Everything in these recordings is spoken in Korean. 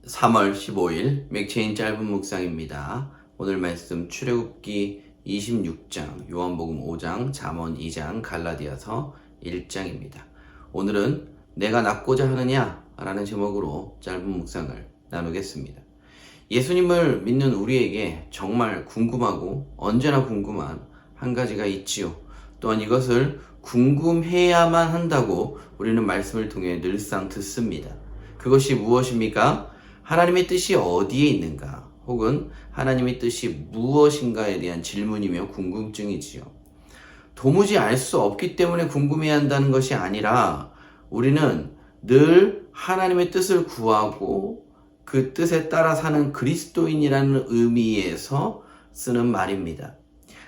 3월 15일 맥체인 짧은 묵상입니다. 오늘 말씀 출애굽기 26장, 요한복음 5장, 잠언 2장, 갈라디아서 1장입니다. 오늘은 내가 낫고자 하느냐? 라는 제목으로 짧은 묵상을 나누겠습니다. 예수님을 믿는 우리에게 정말 궁금하고 언제나 궁금한 한 가지가 있지요. 또한 이것을 궁금해야만 한다고 우리는 말씀을 통해 늘상 듣습니다. 그것이 무엇입니까? 하나님의 뜻이 어디에 있는가? 혹은 하나님의 뜻이 무엇인가에 대한 질문이며 궁금증이지요. 도무지 알 수 없기 때문에 궁금해야 한다는 것이 아니라 우리는 늘 하나님의 뜻을 구하고 그 뜻에 따라 사는 그리스도인이라는 의미에서 쓰는 말입니다.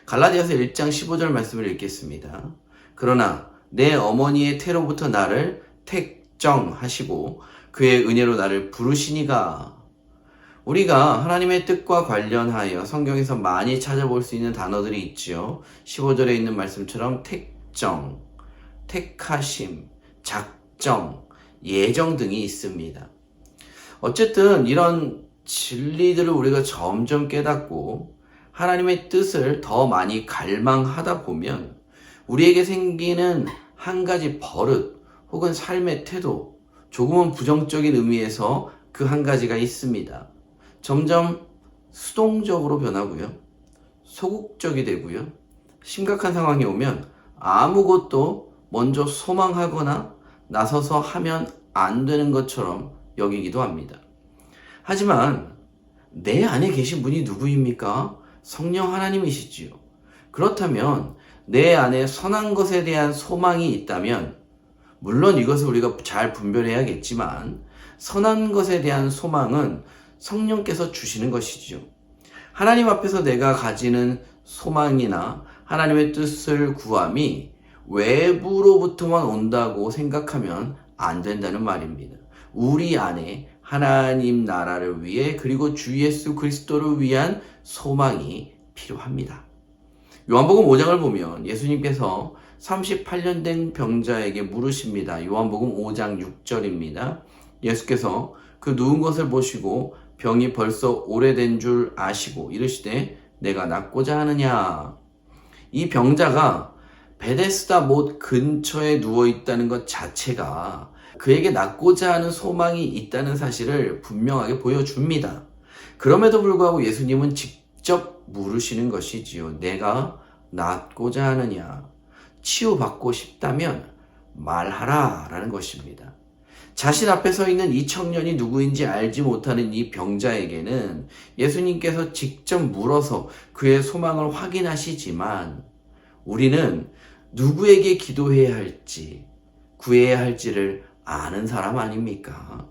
갈라디아서 1장 15절 말씀을 읽겠습니다. 그러나 내 어머니의 태로부터 나를 택정하시고 그의 은혜로 나를 부르시니가. 우리가 하나님의 뜻과 관련하여 성경에서 많이 찾아볼 수 있는 단어들이 있지요. 15절에 있는 말씀처럼 택정, 택하심, 작정, 예정 등이 있습니다. 어쨌든 이런 진리들을 우리가 점점 깨닫고 하나님의 뜻을 더 많이 갈망하다 보면 우리에게 생기는 한 가지 버릇 혹은 삶의 태도, 조금은 부정적인 의미에서 그 한 가지가 있습니다. 점점 수동적으로 변하고요. 소극적이 되고요. 심각한 상황이 오면 아무것도 먼저 소망하거나 나서서 하면 안 되는 것처럼 여기기도 합니다. 하지만 내 안에 계신 분이 누구입니까? 성령 하나님이시지요. 그렇다면 내 안에 선한 것에 대한 소망이 있다면 물론 이것을 우리가 잘 분별해야겠지만 선한 것에 대한 소망은 성령께서 주시는 것이죠. 하나님 앞에서 내가 가지는 소망이나 하나님의 뜻을 구함이 외부로부터만 온다고 생각하면 안 된다는 말입니다. 우리 안에 하나님 나라를 위해 그리고 주 예수 그리스도를 위한 소망이 필요합니다. 요한복음 5장을 보면 예수님께서 38년 된 병자에게 물으십니다. 요한복음 5장 6절입니다. 예수께서 그 누운 것을 보시고 병이 벌써 오래된 줄 아시고 이르시되 내가 낫고자 하느냐. 이 병자가 베데스다 못 근처에 누워 있다는 것 자체가 그에게 낫고자 하는 소망이 있다는 사실을 분명하게 보여줍니다. 그럼에도 불구하고 예수님은 직접 물으시는 것이지요. 내가 낫고자 하느냐. 치유받고 싶다면 말하라 라는 것입니다. 자신 앞에 서 있는 이 청년이 누구인지 알지 못하는 이 병자에게는 예수님께서 직접 물어서 그의 소망을 확인하시지만 우리는 누구에게 기도해야 할지 구해야 할지를 아는 사람 아닙니까?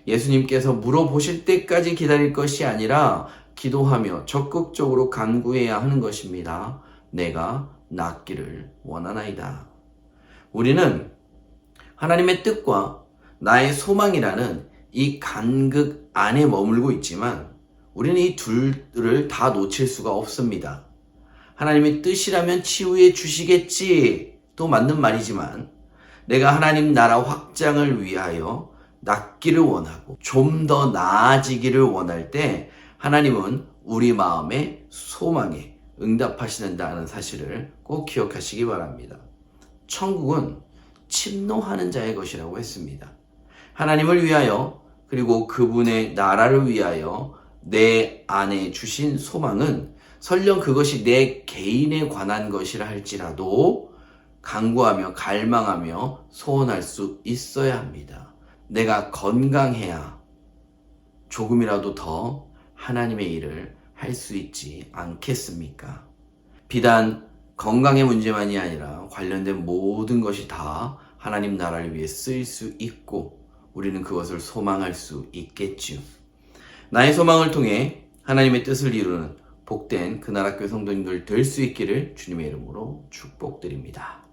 예수님께서 물어보실 때까지 기다릴 것이 아니라 기도하며 적극적으로 간구해야 하는 것입니다. 내가 낫기를 원하나이다. 우리는 하나님의 뜻과 나의 소망이라는 이 간극 안에 머물고 있지만 우리는 이 둘을 다 놓칠 수가 없습니다. 하나님의 뜻이라면 치유해 주시겠지 또 맞는 말이지만 내가 하나님 나라 확장을 위하여 낫기를 원하고 좀 더 나아지기를 원할 때 하나님은 우리 마음의 소망에 응답하시는다는 사실을 꼭 기억하시기 바랍니다. 천국은 침노하는 자의 것이라고 했습니다. 하나님을 위하여 그리고 그분의 나라를 위하여 내 안에 주신 소망은 설령 그것이 내 개인에 관한 것이라 할지라도 간구하며 갈망하며 소원할 수 있어야 합니다. 내가 건강해야 조금이라도 더 하나님의 일을 할 수 있지 않겠습니까? 비단 건강의 문제만이 아니라 관련된 모든 것이 다 하나님 나라를 위해 쓰일 수 있고 우리는 그것을 소망할 수 있겠지요. 나의 소망을 통해 하나님의 뜻을 이루는 복된 그 나라 교회 성도님들 될 수 있기를 주님의 이름으로 축복드립니다.